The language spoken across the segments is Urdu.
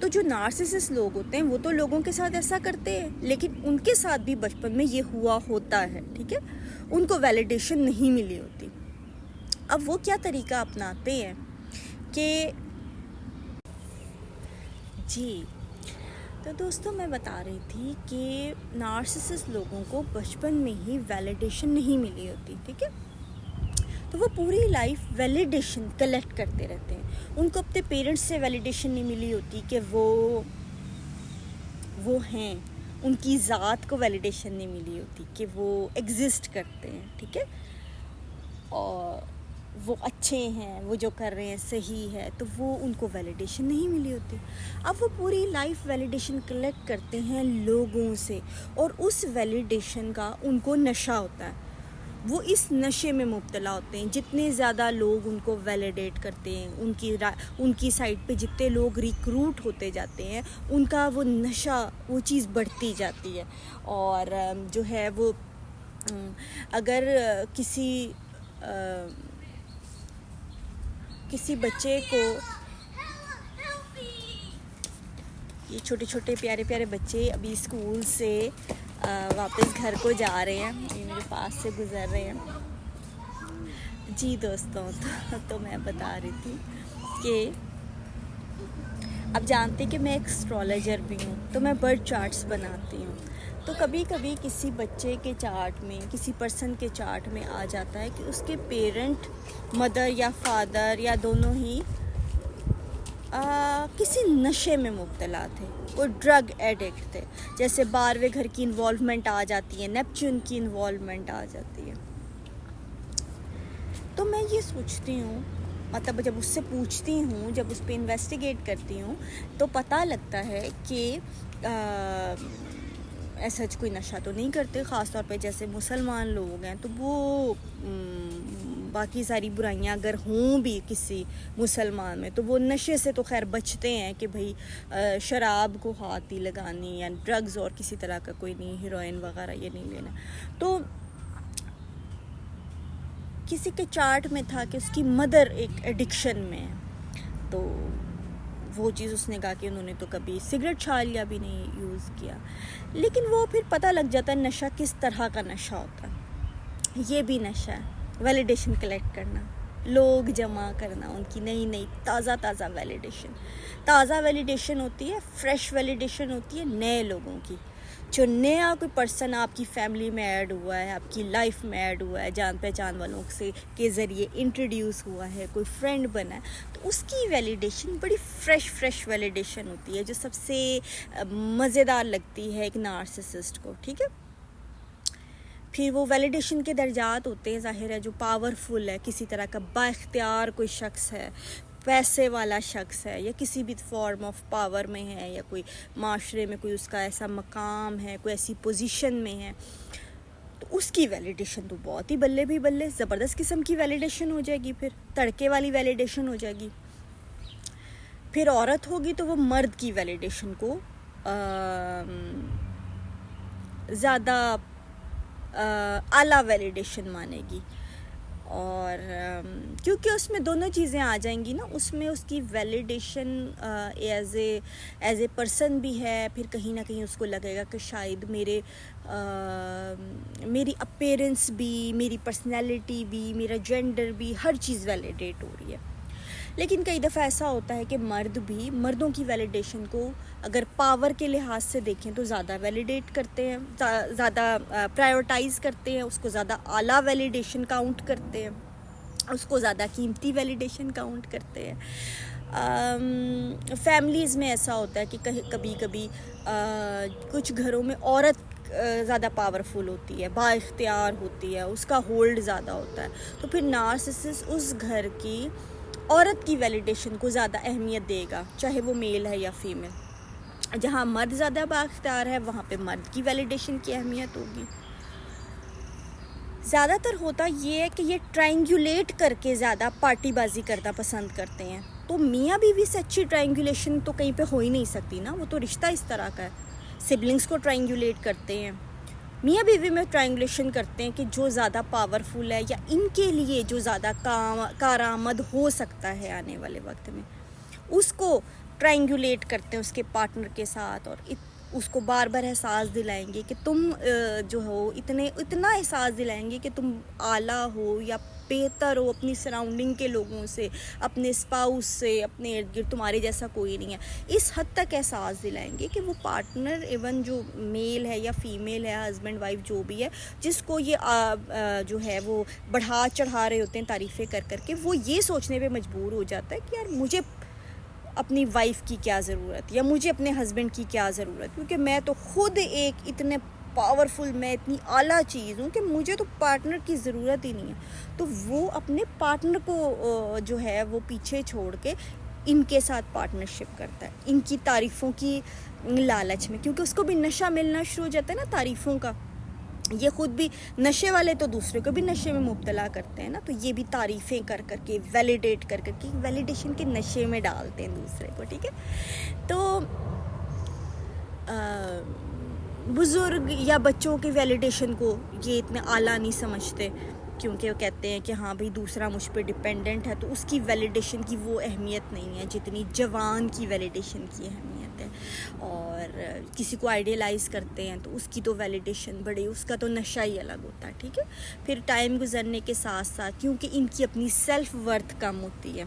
تو جو نارسسسٹ لوگ ہوتے ہیں وہ تو لوگوں کے ساتھ ایسا کرتے ہیں، لیکن ان کے ساتھ بھی بچپن میں یہ ہوا ہوتا ہے، ٹھیک ہے، ان کو ویلیڈیشن نہیں ملی ہوتی۔ اب وہ کیا طریقہ اپناتے ہیں کہ جی، تو دوستوں میں بتا رہی تھی کہ نارسسسٹ لوگوں کو بچپن میں ہی ویلیڈیشن نہیں ملی ہوتی، ٹھیک ہے، تو وہ پوری لائف ویلیڈیشن کلیکٹ کرتے رہتے ہیں۔ ان کو اپنے پیرنٹس سے ویلیڈیشن نہیں ملی ہوتی کہ وہ ہیں، ان کی ذات کو ویلیڈیشن نہیں ملی ہوتی کہ وہ ایگزسٹ کرتے ہیں، ٹھیک ہے، اور وہ اچھے ہیں، وہ جو کر رہے ہیں صحیح ہے، تو وہ ان کو ویلیڈیشن نہیں ملی ہوتی۔ اب وہ پوری لائف ویلیڈیشن کلیکٹ کرتے ہیں لوگوں سے، اور اس ویلیڈیشن کا ان کو نشہ ہوتا ہے، وہ اس نشے میں مبتلا ہوتے ہیں۔ جتنے زیادہ لوگ ان کو ویلیڈیٹ کرتے ہیں، ان کی سائڈ پہ جتنے لوگ ریکروٹ ہوتے جاتے ہیں، ان کا وہ نشہ، وہ چیز بڑھتی جاتی ہے۔ اور جو ہے وہ اگر کسی بچے کو، یہ چھوٹے چھوٹے پیارے پیارے بچے ابھی اسکول سے واپس گھر کو جا رہے ہیں، یہ میرے پاس سے گزر رہے ہیں۔ جی دوستوں، تو میں بتا رہی تھی کہ اب جانتے کہ میں ایک اسٹرالوجر بھی ہوں، تو میں برڈ چارٹس بناتی ہوں، تو کبھی کبھی کسی بچے کے چارٹ میں، کسی پرسن کے چارٹ میں آ جاتا ہے کہ اس کے پیرنٹ، مدر یا فادر یا دونوں ہی کسی نشے میں مبتلا تھے، وہ ڈرگ ایڈکٹ تھے، جیسے 12ویں گھر کی انوالومنٹ آ جاتی ہے، نیپچون کی انوالومنٹ آ جاتی ہے۔ تو میں یہ سوچتی ہوں، مطلب جب اس سے پوچھتی ہوں، جب اس پہ انویسٹیگیٹ کرتی ہوں، تو پتہ لگتا ہے کہ ایسا کوئی نشہ تو نہیں کرتے، خاص طور پہ جیسے مسلمان لوگ ہیں، تو وہ باقی ساری برائیاں اگر ہوں بھی کسی مسلمان میں، تو وہ نشے سے تو خیر بچتے ہیں کہ بھئی شراب کو ہاتھ نہیں لگانی، یا ڈرگز اور کسی طرح کا کوئی نہیں، ہیروئن وغیرہ یہ نہیں لینا۔ تو کسی کے چارٹ میں تھا کہ اس کی مدر ایک ایڈکشن میں ہے، تو وہ چیز اس نے کہا کہ انہوں نے تو کبھی سگریٹ چھالیا بھی نہیں یوز کیا، لیکن وہ پھر پتہ لگ جاتا ہے نشہ کس طرح کا نشہ ہوتا ہے۔ یہ بھی نشہ ہے، ویلیڈیشن کلیکٹ کرنا، لوگ جمع کرنا، ان کی نئی تازہ ویلیڈیشن ہوتی ہے، فریش ویلیڈیشن ہوتی ہے نئے لوگوں کی۔ جو نیا کوئی پرسن آپ کی فیملی میں ایڈ ہوا ہے، آپ کی لائف میں ایڈ ہوا ہے، جان پہچان والوں سے کے ذریعے انٹروڈیوس ہوا ہے، کوئی فرینڈ بنا ہے، تو اس کی ویلیڈیشن بڑی فریش ویلیڈیشن ہوتی ہے، جو سب سے مزیدار لگتی ہے ایک نارسسسٹ کو، ٹھیک ہے۔ پھر وہ ویلیڈیشن کے درجات ہوتے ہیں، ظاہر ہے جو پاورفل ہے، کسی طرح کا با اختیار کوئی شخص ہے، پیسے والا شخص ہے، یا کسی بھی فارم آف پاور میں ہے، یا کوئی معاشرے میں کوئی اس کا ایسا مقام ہے، کوئی ایسی پوزیشن میں ہے، تو اس کی ویلیڈیشن تو بہت ہی بلے زبردست قسم کی ویلیڈیشن ہو جائے گی، پھر تڑکے والی ویلیڈیشن ہو جائے گی۔ پھر عورت ہوگی تو وہ مرد کی ویلیڈیشن کو زیادہ اعلیٰ ویلیڈیشن مانے گی، اور کیونکہ اس میں دونوں چیزیں آ جائیں گی نا، اس میں اس کی ویلیڈیشن ایز اے پرسن بھی ہے، پھر کہیں نہ کہیں اس کو لگے گا کہ شاید میری اپیرنس بھی، میری پرسنالٹی بھی، میرا جینڈر بھی، ہر چیز ویلیڈیٹ ہو رہی ہے۔ لیکن کئی دفعہ ایسا ہوتا ہے کہ مردوں کی ویلیڈیشن کو اگر پاور کے لحاظ سے دیکھیں تو زیادہ ویلیڈیٹ کرتے ہیں، زیادہ پرائیورٹائز کرتے ہیں، اس کو زیادہ اعلیٰ ویلیڈیشن کاؤنٹ کرتے ہیں، اس کو زیادہ قیمتی ویلیڈیشن کاؤنٹ کرتے ہیں۔ فیملیز میں ایسا ہوتا ہے کہ کبھی کچھ گھروں میں عورت زیادہ پاورفل ہوتی ہے، با اختیار ہوتی ہے، اس کا ہولڈ زیادہ ہوتا ہے، تو پھر نارسسسٹ اس گھر کی عورت کی ویلیڈیشن کو زیادہ اہمیت دے گا، چاہے وہ میل ہے یا فیمیل۔ جہاں مرد زیادہ با اختیار ہے، وہاں پہ مرد کی ویلیڈیشن کی اہمیت ہوگی۔ زیادہ تر ہوتا یہ ہے کہ یہ ٹرائنگولیٹ کر کے زیادہ پارٹی بازی کرنا پسند کرتے ہیں، تو میاں بیوی سے اچھی ٹرائنگولیشن تو کہیں پہ ہو ہی نہیں سکتی نا، وہ تو رشتہ اس طرح کا ہے۔ سبلنگس کو ٹرائنگولیٹ کرتے ہیں، میاں بیوی میں ٹرائنگولیشن کرتے ہیں کہ جو زیادہ پاورفل ہے، یا ان کے لیے جو زیادہ کارآمد ہو سکتا ہے آنے والے وقت میں، اس کو ٹرائنگولیٹ کرتے ہیں اس کے پارٹنر کے ساتھ اور اس کو بار بار احساس دلائیں گے کہ تم جو ہو اتنا احساس دلائیں گے کہ تم اعلیٰ ہو یا بہتر ہو اپنی سراؤنڈنگ کے لوگوں سے، اپنے اسپاؤس سے، اپنے ارد گرد تمہارے جیسا کوئی نہیں ہے. اس حد تک احساس دلائیں گے کہ وہ پارٹنر ایون جو میل ہے یا فیمیل ہے، ہسبینڈ وائف جو بھی ہے، جس کو یہ جو ہے وہ بڑھا چڑھا رہے ہوتے ہیں تعریفیں کر کے، وہ یہ سوچنے پہ مجبور ہو جاتا ہے کہ یار مجھے اپنی وائف کی کیا ضرورت یا مجھے اپنے ہسبینڈ کی کیا ضرورت، کیونکہ میں تو خود ایک اتنے پاورفل، میں اتنی اعلیٰ چیز ہوں کہ مجھے تو پارٹنر کی ضرورت ہی نہیں ہے. تو وہ اپنے پارٹنر کو جو ہے وہ پیچھے چھوڑ کے ان کے ساتھ پارٹنرشپ کرتا ہے، ان کی تعریفوں کی لالچ میں، کیونکہ اس کو بھی نشہ ملنا شروع ہو جاتا ہے نا تعریفوں کا. یہ خود بھی نشے والے تو دوسرے کو بھی نشے میں مبتلا کرتے ہیں نا، تو یہ بھی تعریفیں کر کے ویلیڈیٹ کر کے ویلیڈیشن کے نشے میں ڈالتے ہیں دوسرے کو. ٹھیک ہے، تو بزرگ یا بچوں کے ویلیڈیشن کو یہ اتنے اعلیٰ نہیں سمجھتے، کیونکہ وہ کہتے ہیں کہ ہاں بھئی دوسرا مجھ پہ ڈپینڈنٹ ہے، تو اس کی ویلیڈیشن کی وہ اہمیت نہیں ہے جتنی جوان کی ویلیڈیشن کی اہمیت ہے. اور کسی کو آئیڈیلائز کرتے ہیں تو اس کی تو ویلیڈیشن بڑی، اس کا تو نشہ ہی الگ ہوتا ہے. ٹھیک ہے، پھر ٹائم گزرنے کے ساتھ ساتھ کیونکہ ان کی اپنی سیلف ورتھ کم ہوتی ہے،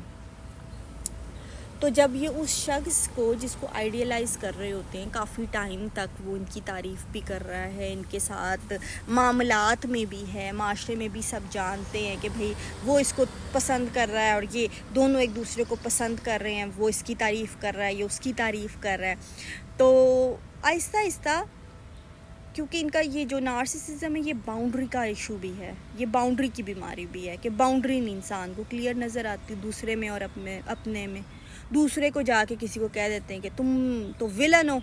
تو جب یہ اس شخص کو جس کو آئیڈیلائز کر رہے ہوتے ہیں کافی ٹائم تک وہ ان کی تعریف بھی کر رہا ہے، ان کے ساتھ معاملات میں بھی ہے، معاشرے میں بھی سب جانتے ہیں کہ بھئی وہ اس کو پسند کر رہا ہے اور یہ دونوں ایک دوسرے کو پسند کر رہے ہیں، وہ اس کی تعریف کر رہا ہے، یہ اس کی تعریف کر رہا ہے، تو آہستہ آہستہ کیونکہ ان کا یہ جو نارسسزم ہے یہ باؤنڈری کا ایشو بھی ہے، یہ باؤنڈری کی بیماری بھی ہے کہ باؤنڈری نہیں انسان کو کلیئر نظر آتی دوسرے میں اور اپنے میں. دوسرے کو جا کے کسی کو کہہ دیتے ہیں کہ تم تو ولن ہو،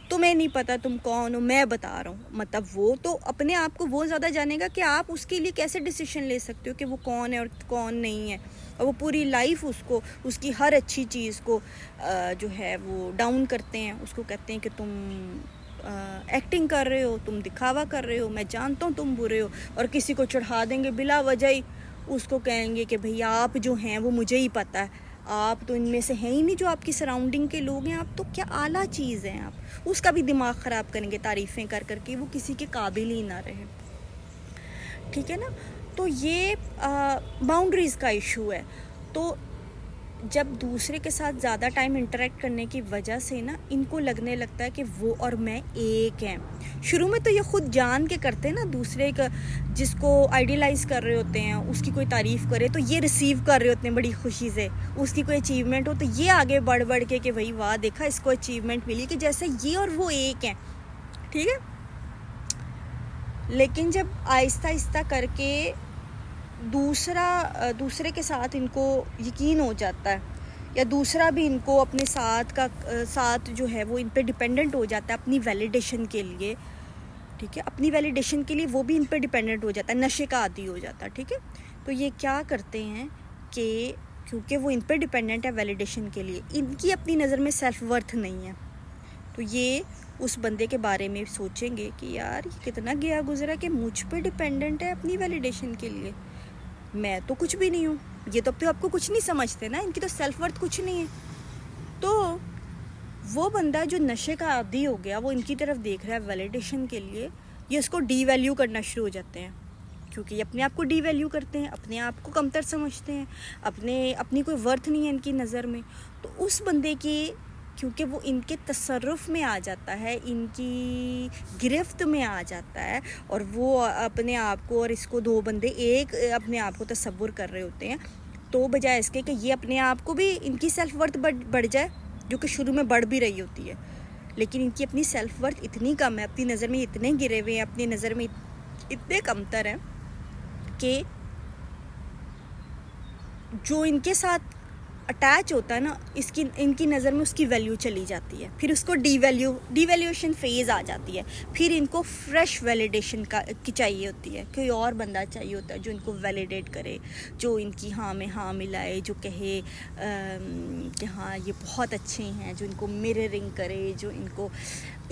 تمہیں نہیں پتہ تم کون ہو، میں بتا رہا ہوں. مطلب وہ تو اپنے آپ کو وہ زیادہ جانے گا کہ آپ اس کے لیے کیسے ڈیسیشن لے سکتے ہو کہ وہ کون ہے اور کون نہیں ہے، اور وہ پوری لائف اس کی ہر اچھی چیز کو جو ہے وہ ڈاؤن کرتے ہیں. اس کو کہتے ہیں کہ تم ایکٹنگ کر رہے ہو، تم دکھاوا کر رہے ہو، میں جانتا ہوں تم برے ہو، اور کسی کو چڑھا دیں گے بلا وجہ ہی. اس کو کہیں گے کہ بھئی آپ جو ہیں وہ مجھے ہی پتہ ہے، آپ تو ان میں سے ہیں ہی نہیں جو آپ کی سراؤنڈنگ کے لوگ ہیں، آپ تو کیا اعلیٰ چیز ہیں. آپ اس کا بھی دماغ خراب کریں گے تعریفیں کر کے، وہ کسی کے قابل ہی نہ رہے. ٹھیک ہے نا، تو یہ باؤنڈریز کا ایشو ہے. تو جب دوسرے کے ساتھ زیادہ ٹائم انٹریکٹ کرنے کی وجہ سے نا ان کو لگنے لگتا ہے کہ وہ اور میں ایک ہیں. شروع میں تو یہ خود جان کے کرتے ہیں نا، دوسرے کا جس کو آئیڈیلائز کر رہے ہوتے ہیں اس کی کوئی تعریف کرے تو یہ ریسیو کر رہے ہوتے ہیں بڑی خوشی سے. اس کی کوئی اچیومنٹ ہو تو یہ آگے بڑھ کے کہ بھئی واہ دیکھا اس کو اچیومنٹ ملی، کہ جیسے یہ اور وہ ایک ہیں. ٹھیک ہے، لیکن جب آہستہ آہستہ کر کے دوسرے کے ساتھ ان کو یقین ہو جاتا ہے، یا دوسرا بھی ان کو اپنے ساتھ جو ہے وہ ان پہ ڈیپینڈنٹ ہو جاتا ہے اپنی ویلیڈیشن کے لیے. ٹھیک ہے، اپنی ویلیڈیشن کے لیے وہ بھی ان پہ ڈیپینڈنٹ ہو جاتا ہے، نشے کا عادی ہو جاتا ہے. ٹھیک ہے، تو یہ کیا کرتے ہیں کہ کیونکہ وہ ان پہ ڈیپینڈنٹ ہے ویلیڈیشن کے لیے، ان کی اپنی نظر میں سیلف ورتھ نہیں ہے، تو یہ اس بندے کے بارے میں سوچیں گے کہ یار یہ کتنا گیا گزرا کہ مجھ پہ ڈیپینڈنٹ ہے اپنی ویلیڈیشن کے لیے، میں تو کچھ بھی نہیں ہوں. یہ تو اب تو آپ کو کچھ نہیں سمجھتے نا، ان کی تو سیلف ورتھ کچھ نہیں ہے. تو وہ بندہ جو نشے کا عادی ہو گیا وہ ان کی طرف دیکھ رہا ہے ویلیڈیشن کے لیے، یہ اس کو ڈی ویلیو کرنا شروع ہو جاتے ہیں، کیونکہ یہ اپنے آپ کو ڈی ویلیو کرتے ہیں، اپنے آپ کو کمتر سمجھتے ہیں، اپنی کوئی ورتھ نہیں ہے ان کی نظر میں. تو اس بندے کی کیونکہ وہ ان کے تصرف میں آ جاتا ہے، ان کی گرفت میں آ جاتا ہے، اور وہ اپنے آپ کو اور اس کو دو بندے ایک اپنے آپ کو تصور کر رہے ہوتے ہیں، تو بجائے اس کے کہ یہ اپنے آپ کو بھی ان کی سیلف ورتھ بڑھ جائے، جو کہ شروع میں بڑھ بھی رہی ہوتی ہے، لیکن ان کی اپنی سیلف ورتھ اتنی کم ہے، اپنی نظر میں اتنے گرے ہوئے ہیں، اپنی نظر میں اتنے کمتر ہیں کہ جو ان کے ساتھ اٹیچ ہوتا ہے نا ان کی نظر میں اس کی ویلیو چلی جاتی ہے، پھر اس کو ڈی ویلیویشن فیز آ جاتی ہے، پھر ان کو فریش ویلیڈیشن کی چاہیے ہوتی ہے، کوئی اور بندہ چاہیے ہوتا ہے جو ان کو ویلیڈیٹ کرے، جو ان کی ہاں میں ہاں ملائے، جو کہے کہ ہاں یہ بہت اچھے ہیں، جو ان کو مررنگ کرے، جو ان کو